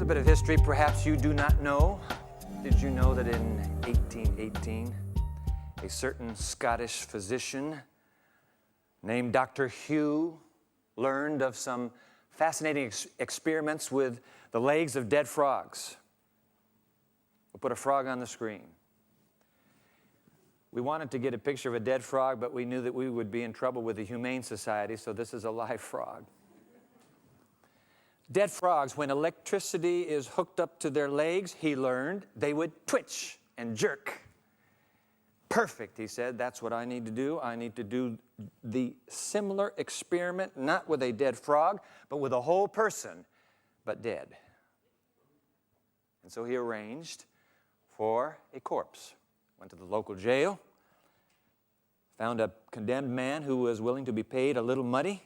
bit of history perhaps you do not know. Did you know that in 1818, a certain Scottish physician named Dr. Hugh learned of some fascinating experiments with the legs of dead frogs? We'll put a frog on the screen. We wanted to get a picture of a dead frog, but we knew that we would be in trouble with the Humane Society, so this is a live frog. Dead frogs, when electricity is hooked up to their legs, he learned, they would twitch and jerk. Perfect, he said. That's what I need to do. I need to do the similar experiment, not with a dead frog, but with a whole person, but dead. And so he arranged for a corpse. Went to the local jail, found a condemned man who was willing to be paid a little money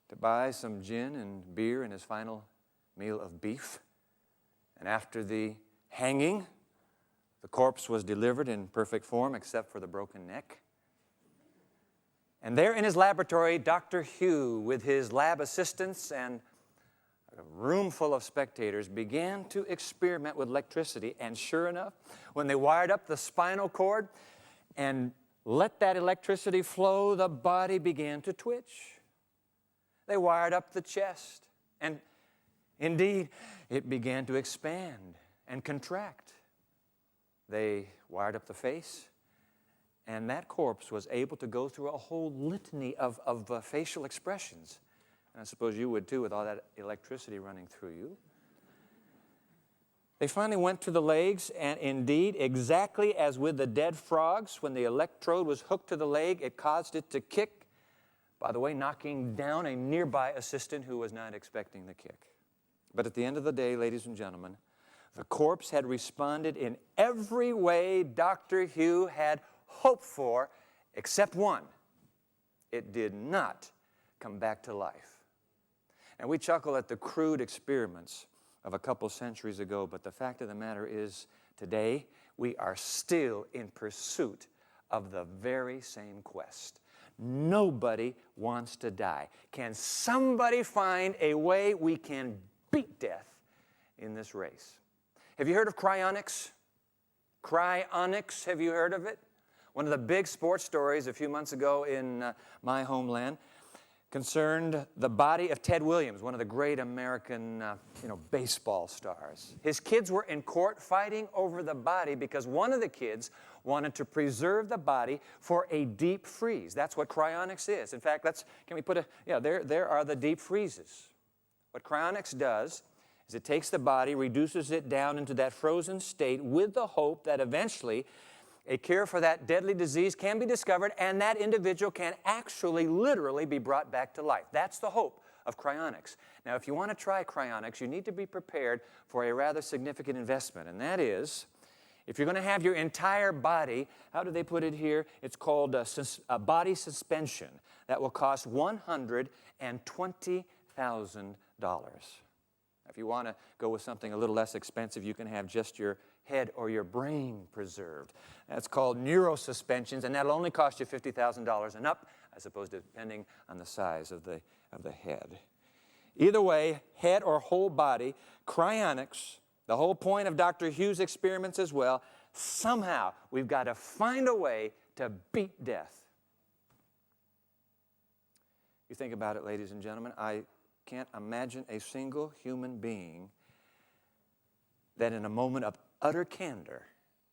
to buy some gin and beer and his final meal of beef. And after the hanging, the corpse was delivered in perfect form except for the broken neck. And there in his laboratory, Dr. Hugh, with his lab assistants and a room full of spectators, began to experiment with electricity. And sure enough, when they wired up the spinal cord and let that electricity flow, the body began to twitch. They wired up the chest, and indeed, it began to expand and contract. They wired up the face, and that corpse was able to go through a whole litany of facial expressions. And I suppose you would too, with all that electricity running through you. They finally went to the legs, and indeed, exactly as with the dead frogs, when the electrode was hooked to the leg, it caused it to kick, by the way, knocking down a nearby assistant who was not expecting the kick. But at the end of the day, ladies and gentlemen, the corpse had responded in every way Dr. Hugh had hoped for, except one. It did not come back to life. And we chuckle at the crude experiments of a couple centuries ago, but the fact of the matter is, today, we are still in pursuit of the very same quest. Nobody wants to die. Can somebody find a way we can beat death in this race? Have you heard of cryonics? Cryonics, have you heard of it? One of the big sports stories a few months ago in my homeland concerned the body of Ted Williams, one of the great American baseball stars. His kids were in court fighting over the body because one of the kids wanted to preserve the body for a deep freeze. That's what cryonics is. In fact, can we put there are the deep freezes. What cryonics does is it takes the body, reduces it down into that frozen state with the hope that eventually a cure for that deadly disease can be discovered and that individual can actually literally be brought back to life. That's the hope of cryonics. Now, if you want to try cryonics, you need to be prepared for a rather significant investment, and that is, if you're going to have your entire body, how do they put it here? It's called a body suspension. That will cost $120,000. If you want to go with something a little less expensive, you can have just your head or your brain preserved. That's called neurosuspensions, and that'll only cost you $50,000 and up, I suppose, depending on the size of the head. Either way, head or whole body, cryonics, the whole point of Dr. Hugh's experiments as well, somehow we've got to find a way to beat death. You think about it, ladies and gentlemen, I can't imagine a single human being that in a moment of utter candor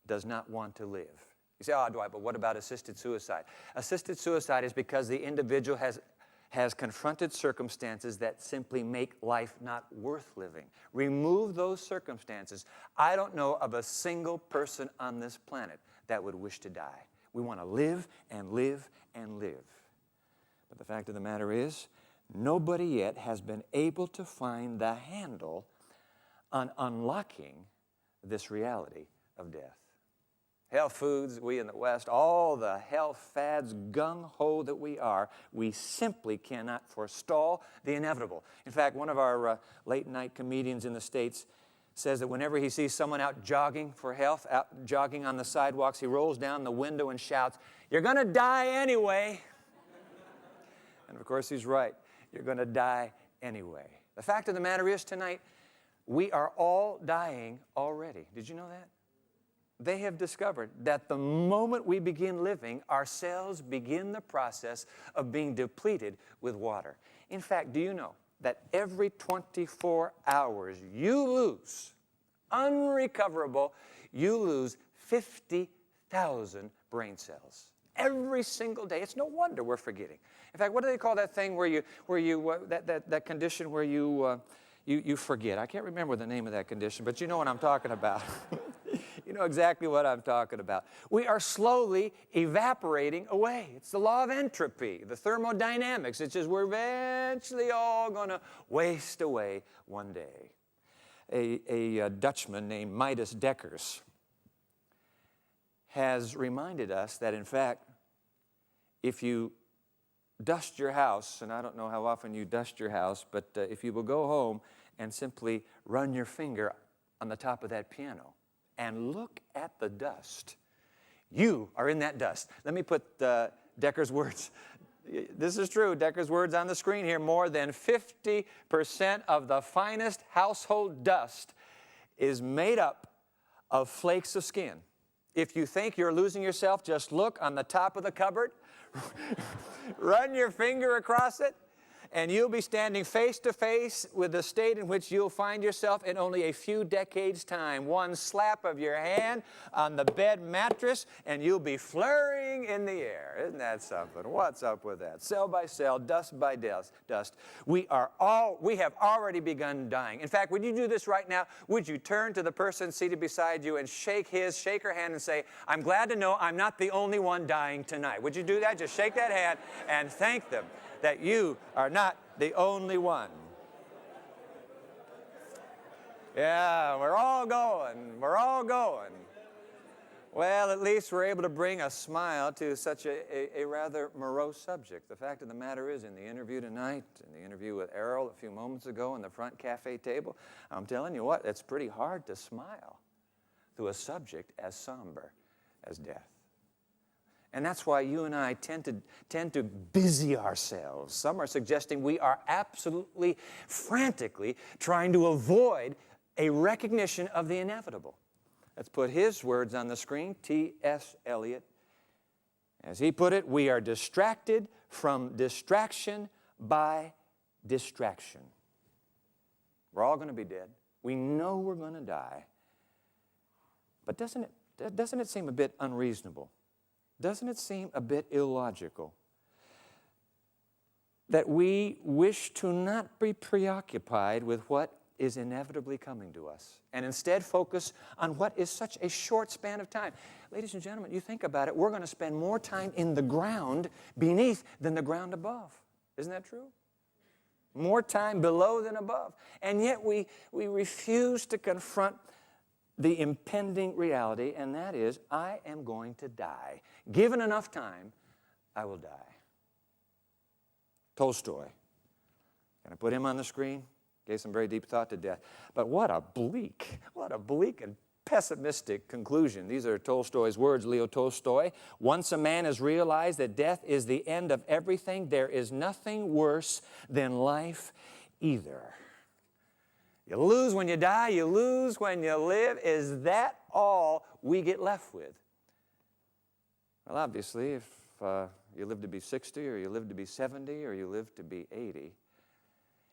does not want to live. You say, Dwight, but what about assisted suicide? Assisted suicide is because the individual has confronted circumstances that simply make life not worth living. Remove those circumstances. I don't know of a single person on this planet that would wish to die. We want to live and live and live. But the fact of the matter is, nobody yet has been able to find the handle on unlocking this reality of death. Health foods, we in the West, all the health fads, gung-ho that we are, we simply cannot forestall the inevitable. In fact, one of our late-night comedians in the States says that whenever he sees someone out jogging for health, out jogging on the sidewalks, he rolls down the window and shouts, "You're going to die anyway." And of course, he's right. You're going to die anyway. The fact of the matter is tonight, we are all dying already. Did you know that? They have discovered that the moment we begin living, our cells begin the process of being depleted with water. In fact, do you know that every 24 hours you lose, unrecoverable, you lose 50,000 brain cells. Every single day. It's no wonder we're forgetting. In fact, what do they call that thing that condition where you forget? I can't remember the name of that condition, but you know what I'm talking about. You know exactly what I'm talking about. We are slowly evaporating away. It's the law of entropy, the thermodynamics. It's just we're eventually all going to waste away one day. A Dutchman named Midas Dekkers has reminded us that, in fact, if you dust your house, and I don't know how often you dust your house, but if you will go home and simply run your finger on the top of that piano and look at the dust, you are in that dust. Let me put Decker's words. This is true. Decker's words on the screen here. More than 50% of the finest household dust is made up of flakes of skin. If you think you're losing yourself, just look on the top of the cupboard, run your finger across it, and you'll be standing face to face with the state in which you'll find yourself in only a few decades' time. One slap of your hand on the bed mattress, and you'll be flurrying in the air. Isn't that something? What's up with that? Cell by cell, dust by dust. We have already begun dying. In fact, would you do this right now? Would you turn to the person seated beside you and shake her hand and say, "I'm glad to know I'm not the only one dying tonight." Would you do that? Just shake that hand and thank them that you are not the only one. Yeah, we're all going. Well, at least we're able to bring a smile to such a rather morose subject. The fact of the matter is, in the interview tonight, in the interview with Errol a few moments ago on the front cafe table, I'm telling you what, it's pretty hard to smile through a subject as somber as death. And that's why you and I tend to busy ourselves. Some are suggesting we are absolutely, frantically trying to avoid a recognition of the inevitable. Let's put his words on the screen, T.S. Eliot. As he put it, we are distracted from distraction by distraction. We're all going to be dead. We know we're going to die. But doesn't it seem a bit unreasonable? Doesn't it seem a bit illogical that we wish to not be preoccupied with what is inevitably coming to us and instead focus on what is such a short span of time? Ladies and gentlemen, you think about it, we're going to spend more time in the ground beneath than the ground above. Isn't that true? More time below than above. And yet we refuse to confront the impending reality, and that is, I am going to die. Given enough time, I will die. Tolstoy. Can I put him on the screen? Gave some very deep thought to death. But what a bleak and pessimistic conclusion. These are Tolstoy's words, Leo Tolstoy. Once a man has realized that death is the end of everything, there is nothing worse than life either. You lose when you die, you lose when you live. Is that all we get left with? Well, obviously, if you live to be 60 or you live to be 70 or you live to be 80,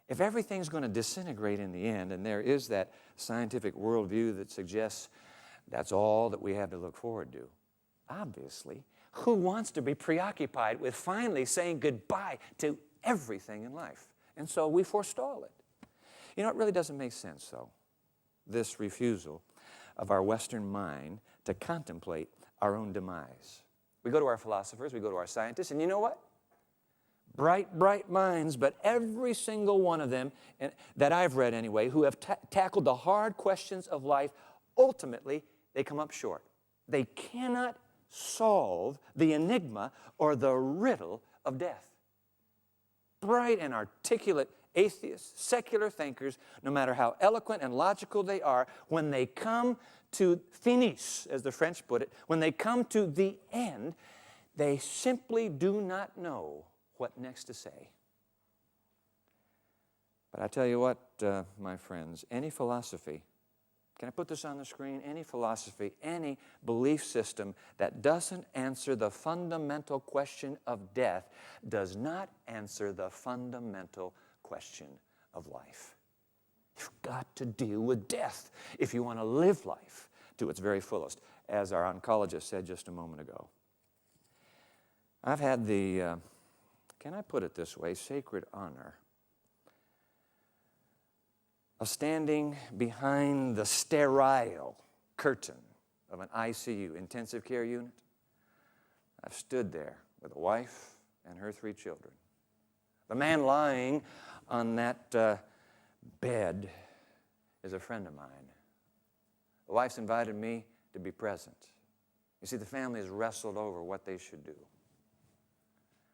if everything's going to disintegrate in the end, and there is that scientific worldview that suggests that's all that we have to look forward to, obviously, who wants to be preoccupied with finally saying goodbye to everything in life? And so we forestall it. You know, it really doesn't make sense, though, this refusal of our Western mind to contemplate our own demise. We go to our philosophers, we go to our scientists, and you know what? Bright minds, but every single one of them, that I've read anyway, who have tackled the hard questions of life, ultimately, they come up short. They cannot solve the enigma or the riddle of death. Bright and articulate atheists, secular thinkers, no matter how eloquent and logical they are, when they come to finis, as the French put it, when they come to the end, they simply do not know what next to say. But I tell you what, my friends, any philosophy, can I put this on the screen? Any philosophy, any belief system that doesn't answer the fundamental question of death does not answer the fundamental question of life. You've got to deal with death if you want to live life to its very fullest, as our oncologist said just a moment ago. I've had the, can I put it this way, sacred honor of standing behind the sterile curtain of an ICU, intensive care unit. I've stood there with a wife and her 3 children. The man lying on that bed is a friend of mine. The wife's invited me to be present. You see, the family has wrestled over what they should do.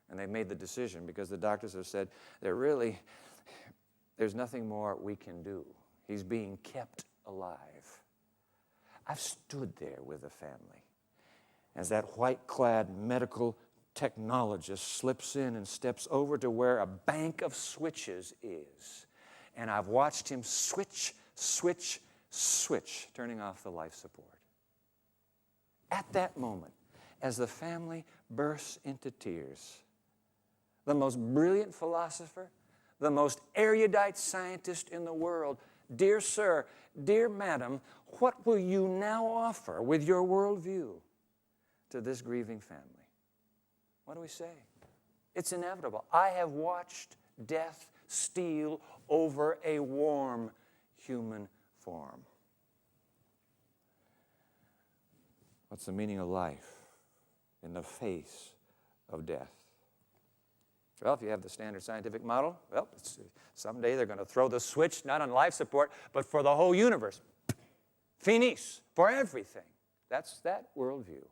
And they've made the decision because the doctors have said there's nothing more we can do. He's being kept alive. I've stood there with the family as that white-clad medical technologist slips in and steps over to where a bank of switches is. And I've watched him switch, turning off the life support. At that moment, as the family bursts into tears, the most brilliant philosopher, the most erudite scientist in the world, dear sir, dear madam, what will you now offer with your worldview to this grieving family? What do we say? It's inevitable. I have watched death steal over a warm human form. What's the meaning of life in the face of death? Well, if you have the standard scientific model, well, someday they're going to throw the switch, not on life support, but for the whole universe. Finis, for everything. That's that worldview.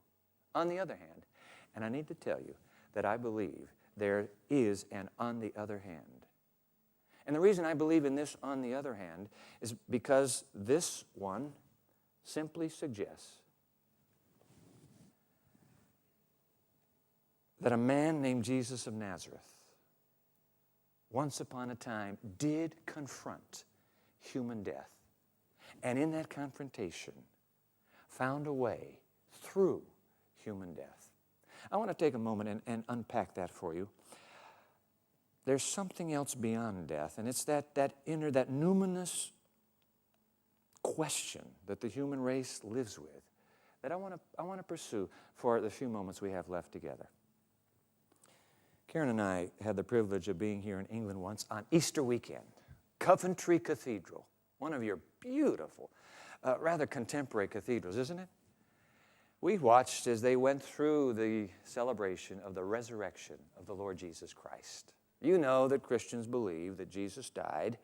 On the other hand, and I need to tell you that I believe there is an on the other hand. And the reason I believe in this on the other hand is because this one simply suggests that a man named Jesus of Nazareth once upon a time did confront human death. And in that confrontation, found a way through human death. I want to take a moment and unpack that for you. There's something else beyond death, and it's that numinous question that the human race lives with that I want to pursue for the few moments we have left together. Karen and I had the privilege of being here in England once on Easter weekend. Coventry Cathedral, one of your beautiful, rather contemporary cathedrals, isn't it? We watched as they went through the celebration of the resurrection of the Lord Jesus Christ. You know that Christians believe that Jesus died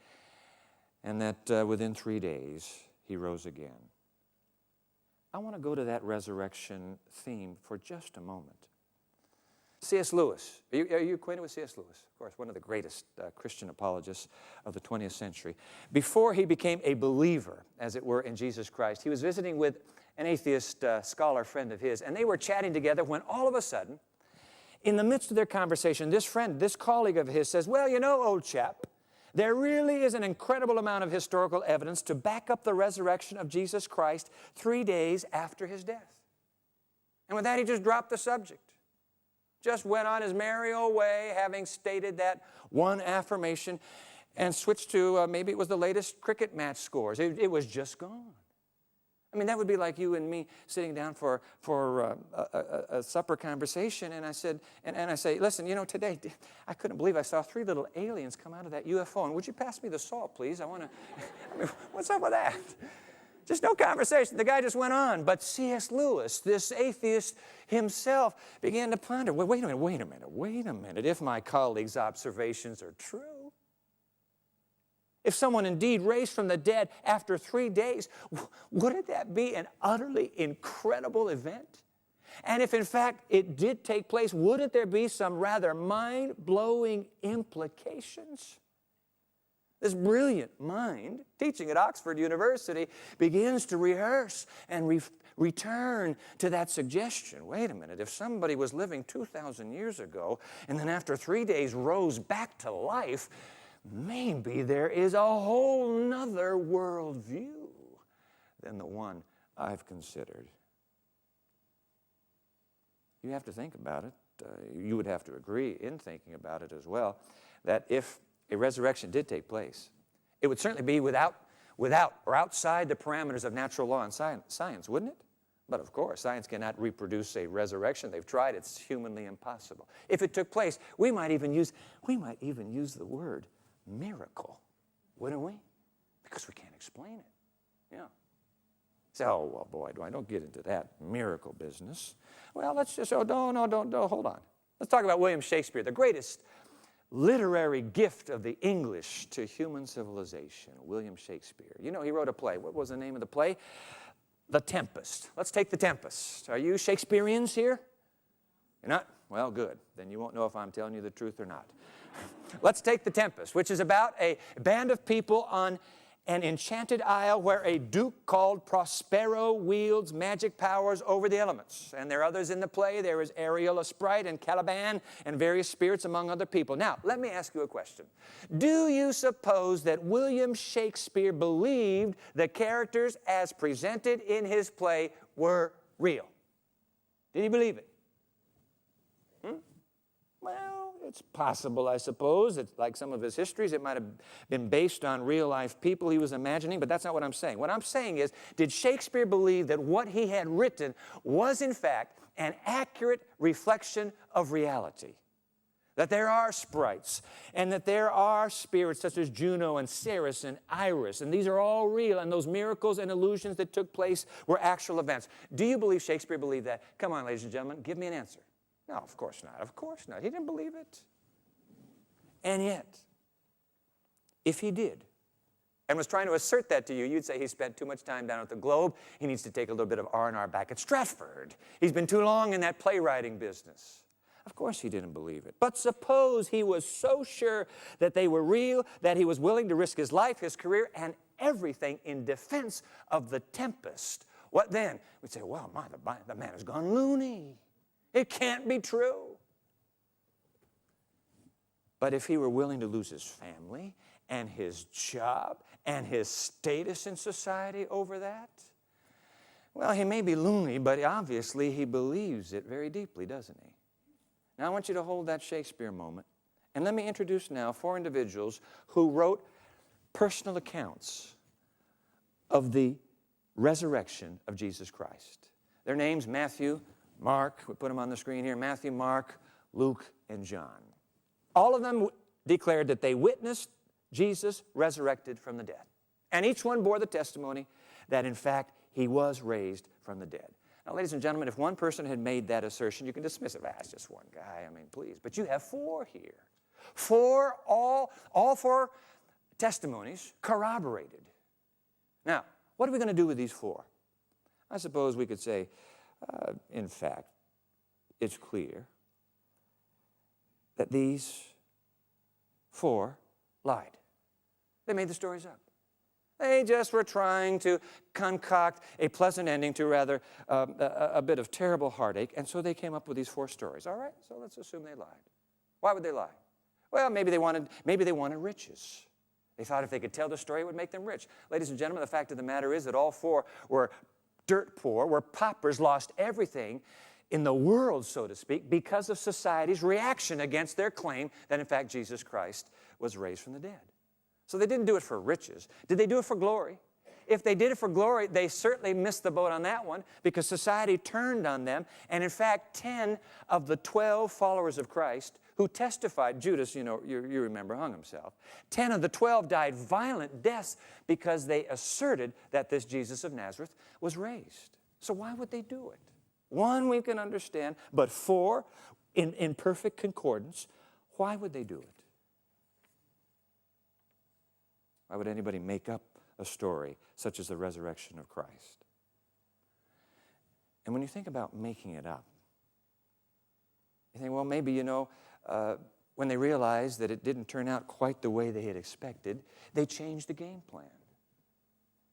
and that within 3 days he rose again. I want to go to that resurrection theme for just a moment. C.S. Lewis. Are you acquainted with C.S. Lewis? Of course, one of the greatest Christian apologists of the 20th century. Before he became a believer, as it were, in Jesus Christ, he was visiting with an atheist scholar friend of his, and they were chatting together when all of a sudden, in the midst of their conversation, this friend, this colleague of his says, well, you know, old chap, there really is an incredible amount of historical evidence to back up the resurrection of Jesus Christ 3 days after his death. And with that, he just dropped the subject. Just went on his merry old way, having stated that one affirmation, and switched to, maybe it was the latest cricket match scores. It was just gone. I mean, that would be like you and me sitting down for a supper conversation, and I said, and I say, listen, you know, today, I couldn't believe I saw 3 little aliens come out of that UFO, and would you pass me the salt, please? I mean, what's up with that? Just no conversation. The guy just went on. But C.S. Lewis, this atheist himself, began to ponder, well, wait a minute. If my colleague's observations are true, if someone indeed raised from the dead after 3 days, wouldn't that be an utterly incredible event? And if in fact it did take place, wouldn't there be some rather mind-blowing implications? This brilliant mind, teaching at Oxford University, begins to rehearse and return to that suggestion. Wait a minute, if somebody was living 2,000 years ago and then after 3 days rose back to life, maybe there is a whole nother worldview than the one I've considered. You have to think about it. You would have to agree in thinking about it as well, that if a resurrection did take place, it would certainly be without or outside the parameters of natural law and science, wouldn't it? But of course, science cannot reproduce a resurrection. They've tried. It's humanly impossible. If it took place, we might even use the word miracle, wouldn't we? Because we can't explain it. Yeah. Say, oh, well, boy, don't get into that miracle business. Well, let's just, hold on. Let's talk about William Shakespeare, the greatest literary gift of the English to human civilization, William Shakespeare. You know, he wrote a play. What was the name of the play? The Tempest. Let's take The Tempest. Are you Shakespeareans here? You're not? Well, good. Then you won't know if I'm telling you the truth or not. Let's take The Tempest, which is about a band of people on an enchanted isle where a duke called Prospero wields magic powers over the elements. And there are others in the play. There is Ariel, a sprite, and Caliban, and various spirits among other people. Now, let me ask you a question. Do you suppose that William Shakespeare believed the characters as presented in his play were real? Did he believe it? Well, it's possible, I suppose. It's like some of his histories. It might have been based on real-life people he was imagining, but that's not what I'm saying. What I'm saying is, did Shakespeare believe that what he had written was, in fact, an accurate reflection of reality? That there are sprites, and that there are spirits such as Juno and Ceres and Iris, and these are all real, and those miracles and illusions that took place were actual events. Do you believe Shakespeare believed that? Come on, ladies and gentlemen, give me an answer. No, of course not. Of course not. He didn't believe it. And yet, if he did, and was trying to assert that to you, you'd say he spent too much time down at the Globe. He needs to take a little bit of R&R back at Stratford. He's been too long in that playwriting business. Of course he didn't believe it. But suppose he was so sure that they were real that he was willing to risk his life, his career, and everything in defense of the Tempest. What then? We'd say, well, the man has gone loony. It can't be true. But if he were willing to lose his family and his job and his status in society over that, well, he may be loony, but obviously he believes it very deeply, doesn't he? Now, I want you to hold that Shakespeare moment. And let me introduce now 4 individuals who wrote personal accounts of the resurrection of Jesus Christ. Their names, Matthew, Mark, we put them on the screen here, Matthew, Mark, Luke, and John. All of them declared that they witnessed Jesus resurrected from the dead. And each one bore the testimony that, in fact, he was raised from the dead. Now, ladies and gentlemen, if one person had made that assertion, you can dismiss it. It's just one guy, please. But you have 4 here. All 4 testimonies corroborated. Now, what are we going to do with these 4? I suppose we could say, in fact, it's clear that these 4 lied. They made the stories up. They just were trying to concoct a pleasant ending to rather a bit of terrible heartache, and so they came up with these 4 stories. All right, so let's assume they lied. Why would they lie? Well, maybe they wanted riches. They thought if they could tell the story, it would make them rich. Ladies and gentlemen, the fact of the matter is that all 4 were dirt poor, were paupers, lost everything in the world, so to speak, because of society's reaction against their claim that, in fact, Jesus Christ was raised from the dead. So they didn't do it for riches. Did they do it for glory? If they did it for glory, they certainly missed the boat on that one because society turned on them. And in fact, 10 of the 12 followers of Christ who testified, Judas, you remember, hung himself. 10 of the 12 died violent deaths because they asserted that this Jesus of Nazareth was raised. So why would they do it? 1 we can understand, but 4 in perfect concordance, why would they do it? Why would anybody make up a story such as the resurrection of Christ? And when you think about making it up, you think, well, maybe, when they realized that it didn't turn out quite the way they had expected, they changed the game plan.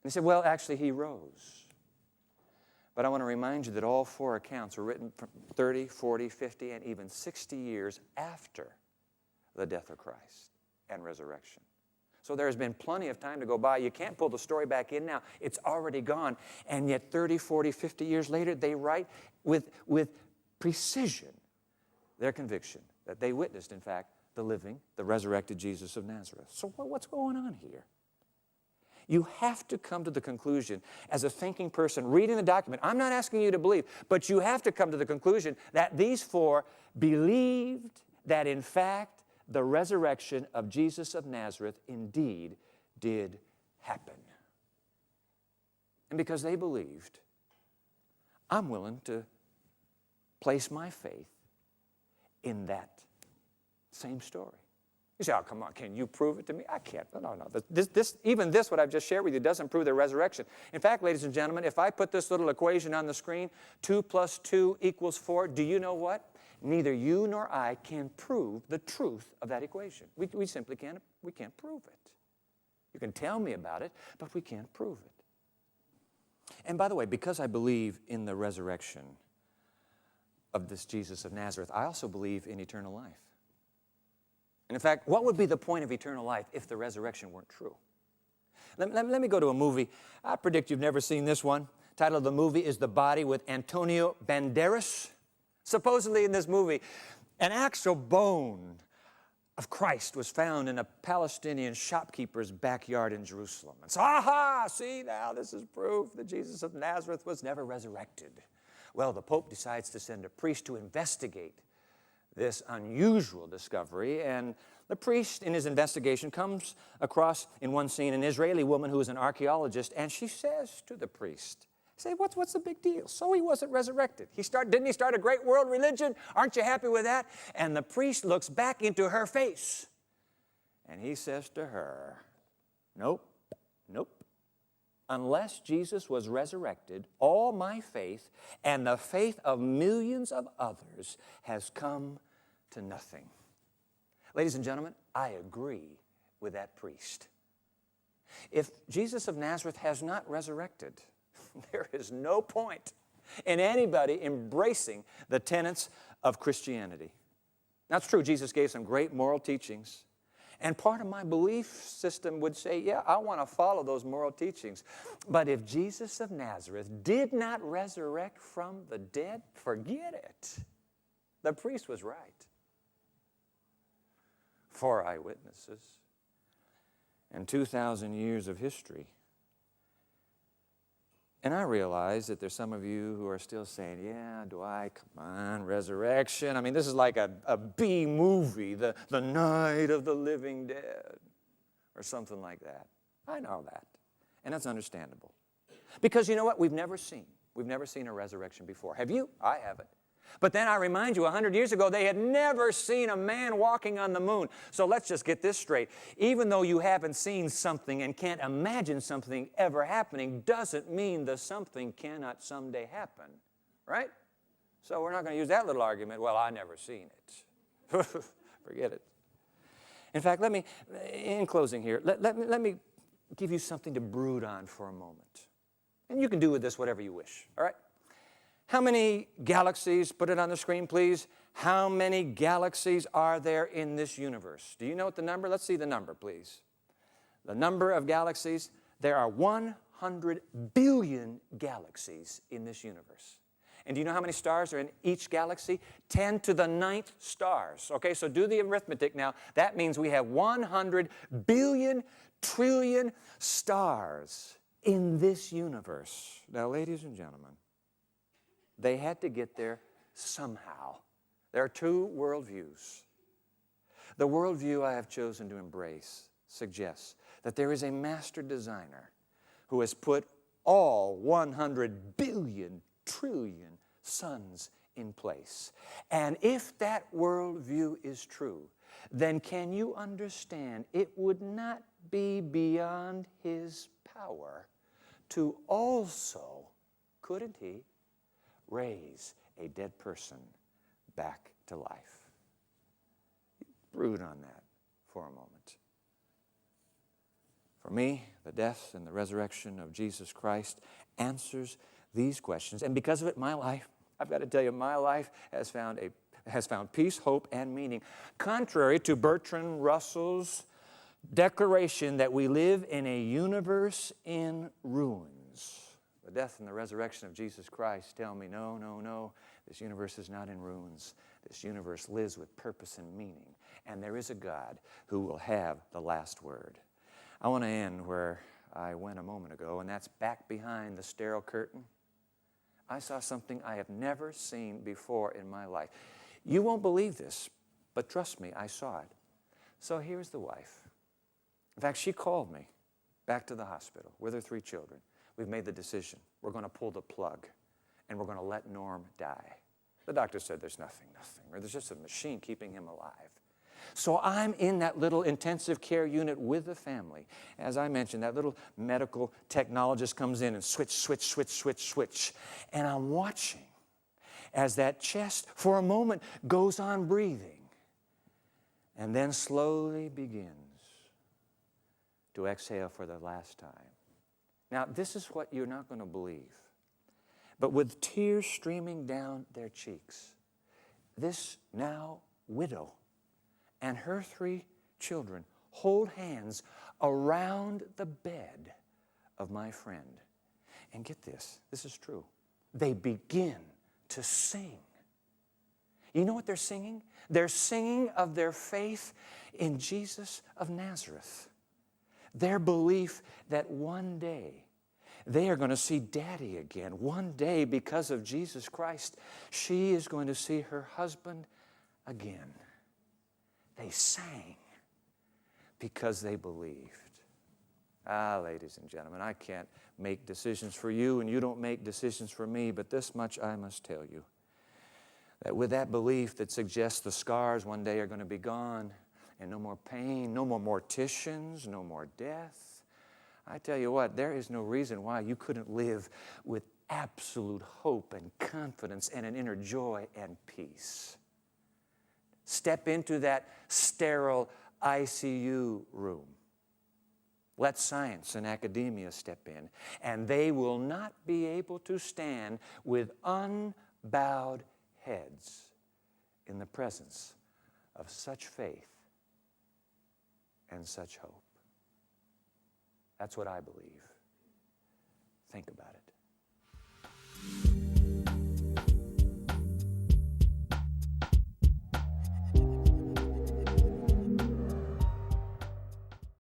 They said, well, actually, he rose. But I want to remind you that all 4 accounts were written from 30, 40, 50, and even 60 years after the death of Christ. and resurrection. So there's been plenty of time to go by. You can't pull the story back in now. It's already gone. And yet 30, 40, 50 years later, they write with precision their conviction that they witnessed, in fact, the living, the resurrected Jesus of Nazareth. So what's going on here? You have to come to the conclusion, as a thinking person reading the document, I'm not asking you to believe, but you have to come to the conclusion that these four believed that, in fact, the resurrection of Jesus of Nazareth indeed did happen. And because they believed, I'm willing to place my faith in that same story. You say, oh, come on, can you prove it to me? I can't. No. Even this, what I've just shared with you, doesn't prove the resurrection. In fact, ladies and gentlemen, if I put this little equation on the screen, 2 + 2 = 4, do you know what? Neither you nor I can prove the truth of that equation. We simply can't prove it. You can tell me about it, but we can't prove it. And by the way, because I believe in the resurrection of this Jesus of Nazareth, I also believe in eternal life. And in fact, what would be the point of eternal life if the resurrection weren't true? Let me go to a movie. I predict you've never seen this one. The title of the movie is The Body, with Antonio Banderas. Supposedly in this movie, an actual bone of Christ was found in a Palestinian shopkeeper's backyard in Jerusalem. And so, aha, see now, this is proof that Jesus of Nazareth was never resurrected. Well, the Pope decides to send a priest to investigate this unusual discovery, and the priest in his investigation comes across, in one scene, an Israeli woman who is an archaeologist, and she says to the priest, say, what's the big deal? So he wasn't resurrected. Didn't he start a great world religion? Aren't you happy with that? And the priest looks back into her face, and he says to her, nope. Unless Jesus was resurrected, all my faith and the faith of millions of others has come to nothing. Ladies and gentlemen, I agree with that priest. If Jesus of Nazareth has not resurrected, there is no point in anybody embracing the tenets of Christianity. Now, it's true, Jesus gave some great moral teachings. And part of my belief system would say, yeah, I want to follow those moral teachings. But if Jesus of Nazareth did not resurrect from the dead, forget it. The priest was right. 4 eyewitnesses and 2,000 years of history. And I realize that there's some of you who are still saying, yeah, come on, resurrection. I mean, this is like a B movie, the Night of the Living Dead, or something like that. I know that, and that's understandable. Because you know what? We've never seen a resurrection before. Have you? I haven't. But then I remind you, 100 years ago, they had never seen a man walking on the moon. So let's just get this straight. Even though you haven't seen something and can't imagine something ever happening, doesn't mean the something cannot someday happen, right? So we're not going to use that little argument, well, I never seen it. Forget it. In fact, in closing here, let me give you something to brood on for a moment. And you can do with this whatever you wish, all right? How many galaxies, put it on the screen, please. How many galaxies are there in this universe? Do you know what the number? Let's see the number, please. The number of galaxies, there are 100 billion galaxies in this universe. And do you know how many stars are in each galaxy? 10 to the 9th stars. Okay, so do the arithmetic now. That means we have 100 billion trillion stars in this universe. Now, ladies and gentlemen, they had to get there somehow. There are 2 worldviews. The worldview I have chosen to embrace suggests that there is a master designer who has put all 100 billion trillion suns in place. And if that worldview is true, then can you understand it would not be beyond his power to also, couldn't he, raise a dead person back to life? Brood on that for a moment. For me, the death and the resurrection of Jesus Christ answers these questions. And because of it, my life, I've got to tell you, my life has found peace, hope, and meaning. Contrary to Bertrand Russell's declaration that we live in a universe in ruins. The death and the resurrection of Jesus Christ tell me, no, no, no, this universe is not in ruins. This universe lives with purpose and meaning. And there is a God who will have the last word. I want to end where I went a moment ago, and that's back behind the sterile curtain. I saw something I have never seen before in my life. You won't believe this, but trust me, I saw it. So here's the wife. In fact, she called me back to the hospital with her 3 children. We've made the decision. We're going to pull the plug, and we're going to let Norm die. The doctor said there's nothing, or there's just a machine keeping him alive. So I'm in that little intensive care unit with the family. As I mentioned, that little medical technologist comes in and switch. And I'm watching as that chest for a moment goes on breathing and then slowly begins to exhale for the last time. Now, this is what you're not going to believe. But with tears streaming down their cheeks, this now widow and her 3 children hold hands around the bed of my friend. And get this is true. They begin to sing. You know what they're singing? They're singing of their faith in Jesus of Nazareth. Their belief that one day they are going to see Daddy again. One day, because of Jesus Christ, she is going to see her husband again. They sang because they believed. Ladies and gentlemen, I can't make decisions for you, and you don't make decisions for me, but this much I must tell you, that with that belief that suggests the scars one day are going to be gone, and no more pain, no more morticians, no more death, I tell you what, there is no reason why you couldn't live with absolute hope and confidence and an inner joy and peace. Step into that sterile ICU room. Let science and academia step in, and they will not be able to stand with unbowed heads in the presence of such faith and such hope. That's what I believe. Think about it.